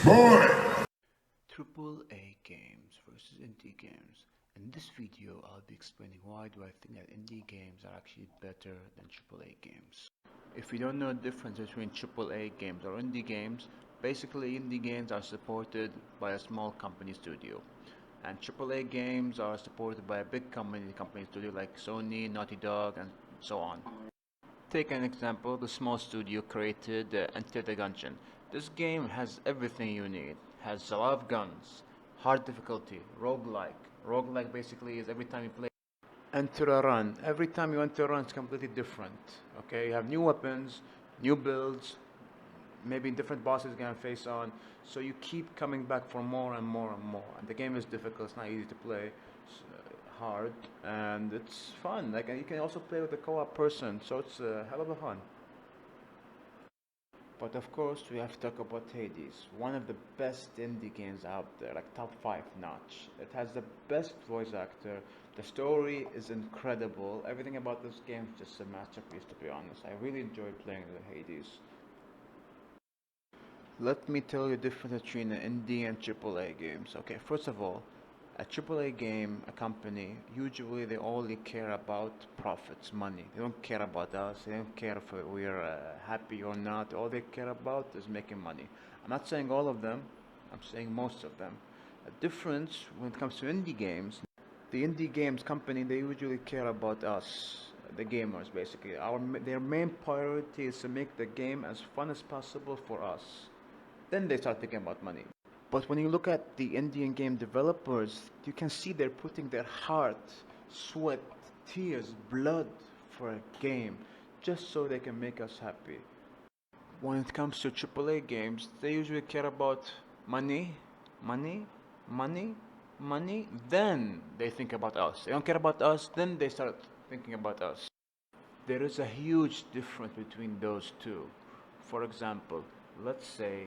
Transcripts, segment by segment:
AAA games versus indie games. In this video, I'll be explaining why do I think that indie games are actually better than AAA games. If you don't know the difference between AAA games or indie games, basically indie games are supported by a small company studio, and AAA games are supported by a big company studio like Sony, Naughty Dog, and so on. Take an example, the small studio created Enter the Gungeon. This game has everything you need. Has a lot of guns, hard difficulty, roguelike. Roguelike basically is every time you play enter a run. Every time you enter a run it's completely different. Okay, you have new weapons, new builds, maybe different bosses you're gonna face on. So you keep coming back for more and more and more. And the game is difficult, it's not easy to play. It's hard and it's fun. Like, and you can also play with a co-op person, so it's a hell of a fun. But of course, we have to talk about Hades, one of the best indie games out there, like top 5 notch. It has the best voice actor, the story is incredible, everything about this game is just a masterpiece, to be honest. I really enjoy playing the Hades. Let me tell you the difference between an indie and AAA games. Okay, first of all, a AAA game, a company, usually they only care about profits, money. They don't care about us. They don't care if we're happy or not. All they care about is making money. I'm not saying all of them. I'm saying most of them. A difference when it comes to indie games, the indie games company, they usually care about us, the gamers basically. Their main priority is to make the game as fun as possible for us. Then they start thinking about money. But when you look at the Indian game developers, you can see they're putting their heart, sweat, tears, blood for a game just so they can make us happy. When it comes to AAA games, they usually care about money, money, money, money, then they think about us. They don't care about us, then they start thinking about us. There is a huge difference between those two. For example, let's say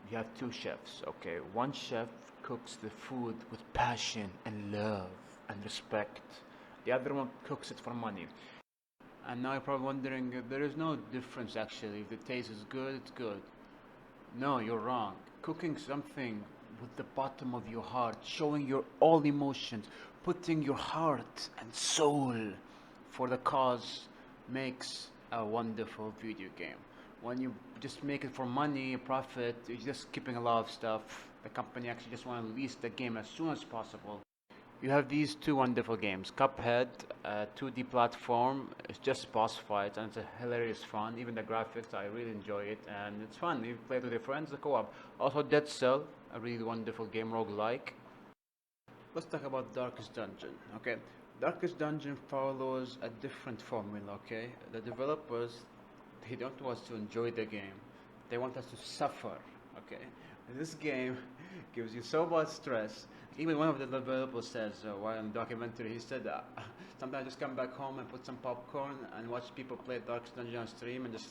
you have two chefs, okay? One chef cooks the food with passion and love and respect. The other one cooks it for money. And now you're probably wondering, there is no difference actually. If the taste is good, it's good. No, you're wrong. Cooking something with the bottom of your heart, showing your all emotions, putting your heart and soul for the cause makes a wonderful video game. When you just make it for money, profit, you're just skipping a lot of stuff. The company actually just want to release the game as soon as possible. You have these two wonderful games. Cuphead, a 2D platform, it's just boss fights and it's a hilarious fun. Even the graphics, I really enjoy it and it's fun. You play it with your friends, the co-op. Also Dead Cell, a really wonderful game, roguelike. Let's talk about Darkest Dungeon, okay? Darkest Dungeon follows a different formula, okay? The developers, they don't want us to enjoy the game. They want us to suffer, okay? And this game gives you so much stress. Even one of the developers says, while in the documentary, he said, sometimes I just come back home and put some popcorn and watch people play Darkest Dungeon on stream and just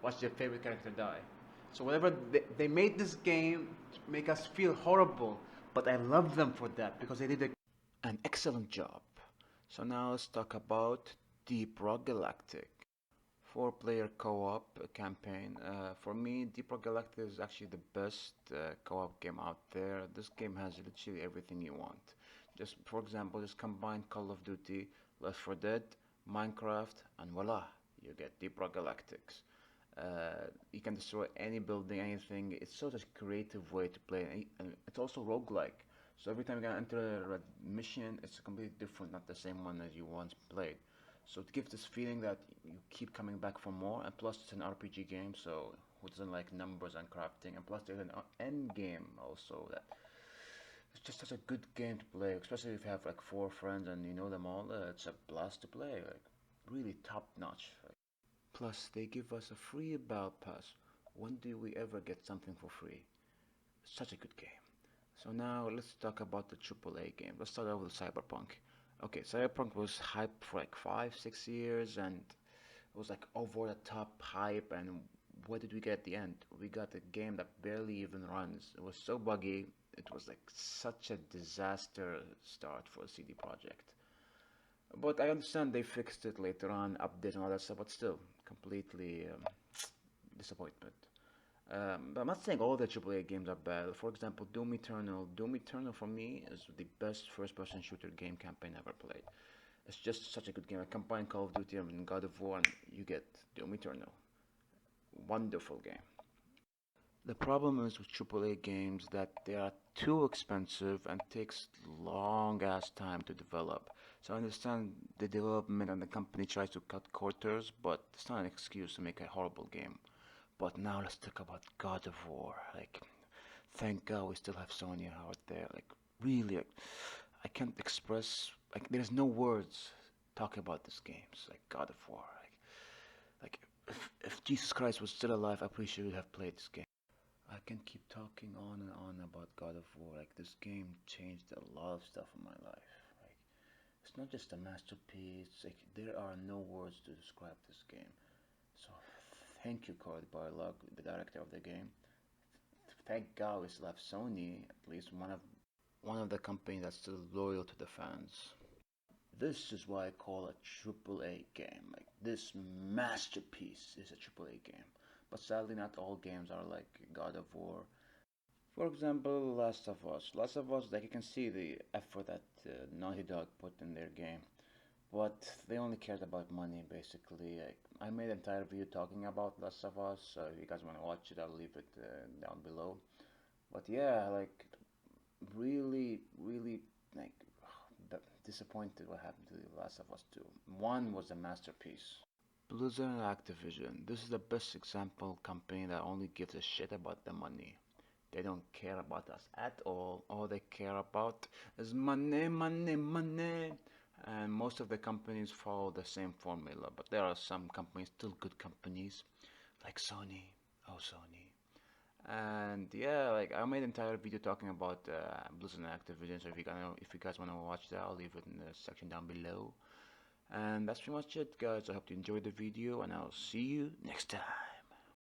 watch their favorite character die. So whatever, they made this game to make us feel horrible, but I love them for that because they did an excellent job. So now let's talk about Deep Rock Galactic. 4-player co-op campaign. For me, Deep Rock Galactic is actually the best co-op game out there. This game has literally everything you want. Just for example, just combine Call of Duty, Left 4 Dead, Minecraft, and voila, you get Deep Rock Galactics. You can destroy any building, anything. It's such a creative way to play, and it's also roguelike. So every time you're gonna enter a mission, it's completely different, not the same one as you once played. So it gives this feeling that you keep coming back for more, and plus it's an RPG game, so who doesn't like numbers and crafting, and plus there's an end game also that it's just such a good game to play, especially if you have like 4 friends and you know them all. It's a blast to play, like really top notch. Plus they give us a free battle pass. When do we ever get something for free? Such a good game. So now let's talk about the AAA game. Let's start out with Cyberpunk. Okay, Cyberpunk was hyped for like 5-6 years and it was like over the top hype, and what did we get at the end? We got a game that barely even runs. It was so buggy, it was like such a disaster start for CD Projekt. But I understand they fixed it later on, updates and all that stuff, but still, completely disappointment. But I'm not saying all the AAA games are bad. For example, Doom Eternal. Doom Eternal for me is the best first-person shooter game campaign ever played. It's just such a good game. I combine Call of Duty and God of War, and you get Doom Eternal. Wonderful game. The problem is with AAA games that they are too expensive and takes long ass time to develop. So I understand the development and the company tries to cut quarters, but it's not an excuse to make a horrible game. But now let's talk about God of War. Like, thank God we still have Sony out there. Like, really, like, I can't express. Like, there's no words talking about this game. It's like God of War. Like if Jesus Christ was still alive, I pretty sure would have played this game. I can keep talking on and on about God of War. Like, this game changed a lot of stuff in my life. Like, it's not just a masterpiece. Like, there are no words to describe this game. So thank you, Corey Barlog, the director of the game. Thank God we still have Sony, at least one of the companies that's still loyal to the fans. This is why I call a AAA game. Like, this masterpiece is a AAA game. But sadly, not all games are like God of War. For example, Last of Us. Last of Us, like, you can see the effort that Naughty Dog put in their game. But they only cared about money, basically. Like, I made an entire video talking about Last of Us. So if you guys want to watch it, I'll leave it down below. But yeah, like, really, really, like, disappointed what happened to The Last of Us 2. One was a masterpiece. Blizzard and Activision. This is the best example company that only gives a shit about the money. They don't care about us at all. All they care about is money, money, money. And most of the companies follow the same formula, but there are some companies, still good companies, like Sony. Oh, Sony. And yeah, like, I made an entire video talking about Blizzard and Activision. So if you guys wanna watch that, I'll leave it in the section down below. And that's pretty much it, guys. I hope you enjoyed the video, and I'll see you next time.